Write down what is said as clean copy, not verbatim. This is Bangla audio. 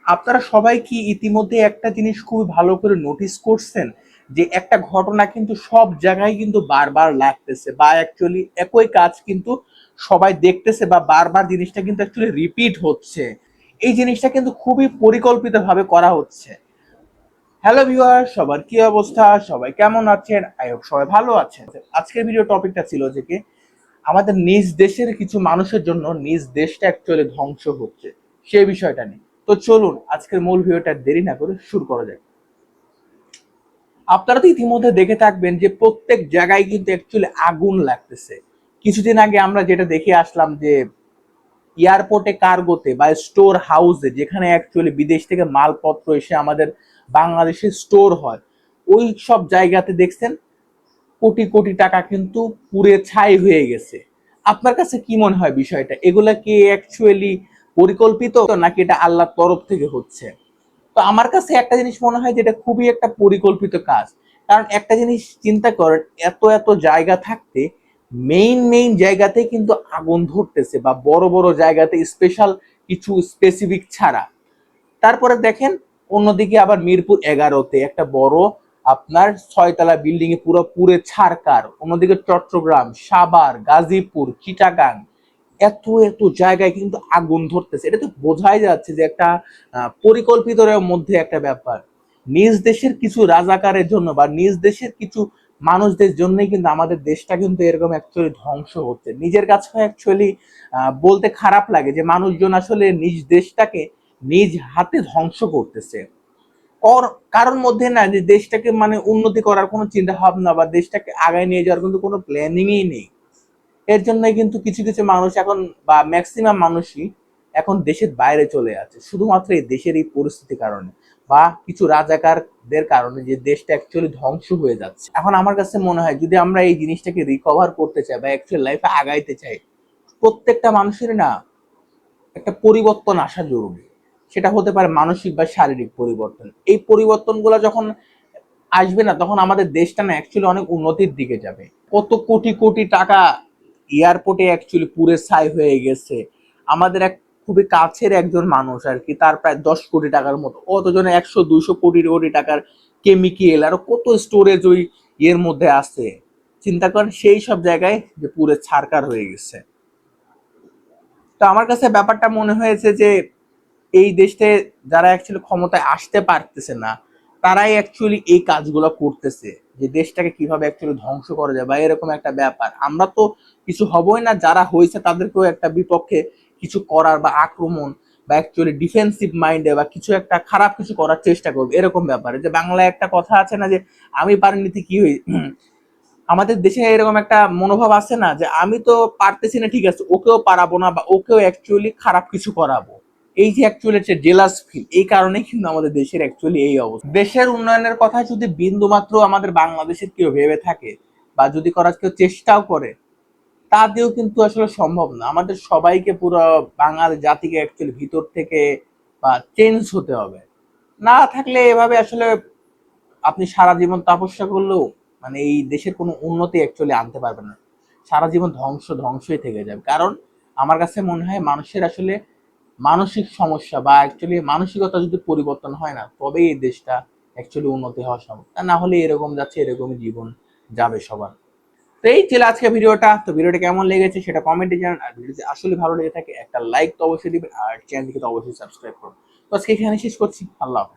আপনারা সবাই কি ইতিমধ্যে একটা জিনিস খুবই ভালো করে নোটিস করছেন যে একটা ঘটনা কিন্তু সব জায়গায় কিন্তু বারবার লাগতেছে, বা অ্যাকচুয়ালি একই কাজ কিন্তু সবাই দেখতেছে, বা বারবার জিনিসটা কিন্তু অ্যাকচুয়ালি রিপিট হচ্ছে। এই জিনিসটা কিন্তু খুবই পরিকল্পিতভাবে করা হচ্ছে। হ্যালো ভিউয়ার, সবার কি অবস্থা? সবাই কেমন আছেন? আই হোপ সবাই ভালো আছেন। আজকের ভিডিও টপিকটা ছিল যে কি আমাদের নিজ দেশের কিছু মানুষের জন্য নিজ দেশটা অ্যাকচুয়ালি ধ্বংস হচ্ছে, সেই বিষয়টা নিয়ে। তো চলুন আজকের মূল ভিডিওটা দেরি না করে শুরু করা যাক। আপনারা তো ইতিমধ্যে দেখে থাকবেন যে প্রত্যেক জায়গায় কিন্তু অ্যাকচুয়ালি আগুন লাগতেছে। কিছুদিন আগে আমরা যেটা দেখে আসলাম যে এয়ারপোর্টে, কার্গোতে বা স্টোর হাউসে, যেখানে অ্যাকচুয়ালি বিদেশ থেকে মালপত্র এসে আমাদের বাংলাদেশে স্টোর হয়, ওই সব জায়গাতে দেখছেন কোটি কোটি টাকা কিন্তু পুড়ে ছাই হয়ে গেছে। আপনার কাছে কি মনে হয় বিষয়টা? এগুলা কি অ্যাকচুয়ালি পরিকল্পিত, নাকি এটা আল্লাহর তরফ থেকে হচ্ছে? তো আমার কাছে একটা জিনিস মনে হয় যে এটা খুবই একটা পরিকল্পিত কাজ। কারণ একটা জিনিস চিন্তা করেন, এত এত জায়গা থাকতে মেইন মেইন জায়গাতে কিন্তু আগুন ধরতেছে, বা বড় বড় জায়গাতে স্পেশাল কিছু স্পেসিফিক ছাড়া। তারপরে দেখেন অন্যদিকে আবার মিরপুর 11-তে একটা বড় আপনার 6 তলা বিল্ডিং এ পুরো পুরে ছারকার। অন্যদিকে চট্টগ্রাম, সাভার, গাজীপুর, চিটাগাং, এত এত জায়গায় কিন্তু আগুন ধরতেছে। এটা তো বোঝাই যাচ্ছে যে একটা পরিকল্পিতর মধ্যে একটা ব্যাপার। নিজ দেশের কিছু রাজাকারের জন্য বা নিজ দেশের কিছু মানুষদের জন্যই কিন্তু আমাদের দেশটা কিন্তু এরকম অ্যাকচুয়ালি ধ্বংস হচ্ছে। নিজের কাছে অ্যাকচুয়ালি বলতে খারাপ লাগে যে মানুষজন আসলে নিজ দেশটাকে নিজ হাতে ধ্বংস করতেছে। কারোর মধ্যে না যে দেশটাকে মানে উন্নতি করার কোনো চিন্তা ভাবনা বা দেশটাকে আগায় নিয়ে যাওয়ার কিন্তু কোনো প্ল্যানিংই নেই। এর জন্য কিন্তু কিছু কিছু মানুষ এখন, বা ম্যাক্সিমাম মানুষই এখন দেশের বাইরে চলে যাচ্ছে শুধুমাত্র এই দেশের এই পরিস্থিতির কারণে, বা কিছু রাজাকারদের কারণে, যে দেশটা অ্যাকচুয়ালি ধ্বংস হয়ে যাচ্ছে। এখন আমার কাছে মনে হয় যদি আমরা এই জিনিসটাকে রিকভার করতে চাই বা অ্যাকচুয়ালি লাইফে আগাইতে চাই, প্রত্যেকটা মানুষের না একটা পরিবর্তন আসা জরুরি। সেটা হতে পারে মানসিক বা শারীরিক পরিবর্তন। এই পরিবর্তনগুলো যখন আসবে না, তখন আমাদের দেশটা না অ্যাকচুয়ালি অনেক উন্নতির দিকে যাবে। কত কোটি কোটি টাকা এয়ারপোর্টে অ্যাকচুয়ালি পুরে ছাই হয়ে গেছে। আমাদের এক খুবই কাছের একজন মানুষ আর কি, তার প্রায় 10 কোটি টাকার মতো, অতজনে 100-200 কোটি কোটি টাকার কেমিক্যাল আর কত স্টোরেজ ওই এর মধ্যে আছে। চিন্তা করেন সেই সব জায়গায় যে পুরে ছারকার হয়ে গেছে। তো আমার কাছে ব্যাপারটা মনে হয়েছে যে এই দেশে যারা অ্যাকচুয়ালি ক্ষমতায় আসতে পারতেছে না, তারাই অ্যাকচুয়ালি এই কাজগুলো করতেছে, যে দেশটাকে কিভাবে অ্যাকচুয়ালি ধ্বংস করা যায় বা এরকম একটা ব্যাপার। আমরা তো কিছু হবই না, যারা হয়েছে তাদেরকেও একটা বিপক্ষে কিছু করার বা আক্রমণ বা অ্যাকচুয়ালি ডিফেন্সিভ মাইন্ডে বা কিছু একটা খারাপ কিছু করার চেষ্টা করবে, এরকম ব্যাপারে। যে বাংলায় একটা কথা আছে না যে আমি পারিনি কি হই। আমাদের দেশে এরকম একটা মনোভাব আছে না যে আমি তো পারতেছি না, ঠিক আছে ওকেও পারাবো না বা ওকেও অ্যাকচুয়ালি খারাপ কিছু করাবো। এই যে অ্যাকচুয়ালি হচ্ছে জেলাস ফিল, এই কারণেই কিন্তু আমাদের দেশের অ্যাকচুয়ালি এই অবস্থা। দেশের উন্নয়নের কথা যদি বিন্দু মাত্র আমাদের বাংলাদেশের কেউ ভেবে থাকে বা যদি করার কেউ চেষ্টাও করে, তা দিয়েও কিন্তু আসলে সম্ভব না। আমাদের সবাইকে পুরো বাঙাল জাতিকে অ্যাকচুয়ালি ভিতর থেকে বা চেঞ্জ হতে হবে। না থাকলে এভাবে আসলে আপনি সারা জীবন তপস্যা করলেও মানে এই দেশের কোনো উন্নতি অ্যাকচুয়ালি আনতে পারবেন না। সারা জীবন ধ্বংসই থেকে যাবে। কারণ আমার কাছে মনে হয় মানুষের আসলে মানসিক সমস্যা বা অ্যাকচুয়ালি মানসিকতা যদি পরিবর্তন হয় না, তবেই এই দেশটা অ্যাকচুয়ালি উন্নতি হওয়া সম্ভব। তা না হলে এরকম যাচ্ছে, এরকমই জীবন যাবে সবার। তো এই ছিল আজকে ভিডিওটা। তো ভিডিওটা কেমন লেগেছে সেটা কমেন্টে জানান। আর ভিডিও যদি আসলে ভালো লেগে থাকে একটা লাইক তো অবশ্যই দিবেন, আর চ্যানেলটিকে তো অবশ্যই সাবস্ক্রাইব করুন। তো আজকে এখানে শেষ করছি। আল্লাহ হাফেজ।